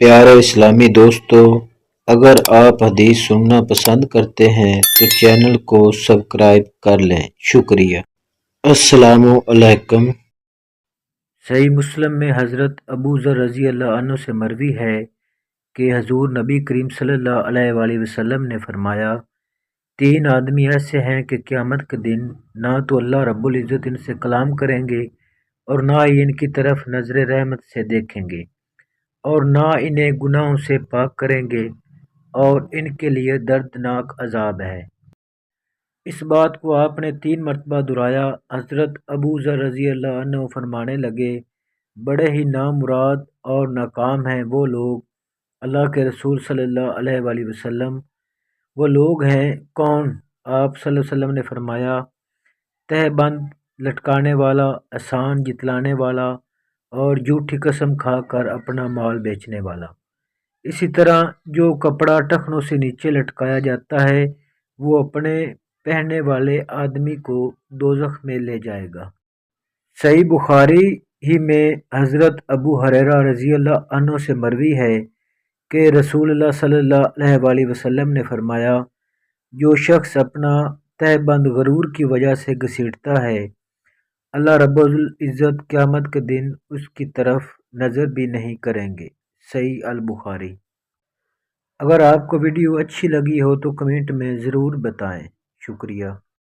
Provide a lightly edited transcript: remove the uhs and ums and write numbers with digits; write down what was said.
پیارے اسلامی دوستو، اگر آپ حدیث سننا پسند کرتے ہیں تو چینل کو سبسکرائب کر لیں، شکریہ۔ السلام علیکم۔ صحیح مسلم میں حضرت ابو ذر رضی اللہ عنہ سے مروی ہے کہ حضور نبی کریم صلی اللہ علیہ وآلہ وسلم نے فرمایا، 3 آدمی ایسے ہیں کہ قیامت کے دن نہ تو اللہ رب العزت ان سے کلام کریں گے اور نہ ہی ان کی طرف نظر رحمت سے دیکھیں گے اور نہ انہیں گناہوں سے پاک کریں گے اور ان کے لیے دردناک عذاب ہے۔ اس بات کو آپ نے 3 مرتبہ دہرایا۔ حضرت ابو ذر رضی اللہ عنہ فرمانے لگے، بڑے ہی نامراد اور ناکام ہیں وہ لوگ، اللہ کے رسول صلی اللہ علیہ وآلہ وسلم وہ لوگ ہیں کون؟ آپ صلی اللہ علیہ وسلم نے فرمایا، تہ بند لٹکانے والا، احسان جتلانے والا اور جھوٹی قسم کھا کر اپنا مال بیچنے والا۔ اسی طرح جو کپڑا ٹخنوں سے نیچے لٹکایا جاتا ہے وہ اپنے پہننے والے آدمی کو دوزخ میں لے جائے گا۔ صحیح بخاری ہی میں حضرت ابو ہریرہ رضی اللہ عنہ سے مروی ہے کہ رسول اللہ صلی اللہ علیہ وآلہ وسلم نے فرمایا، جو شخص اپنا تہ بند غرور کی وجہ سے گھسیٹتا ہے، اللہ رب العزت قیامت کے دن اس کی طرف نظر بھی نہیں کریں گے۔ صحیح البخاری۔ اگر آپ کو ویڈیو اچھی لگی ہو تو کمنٹ میں ضرور بتائیں، شکریہ۔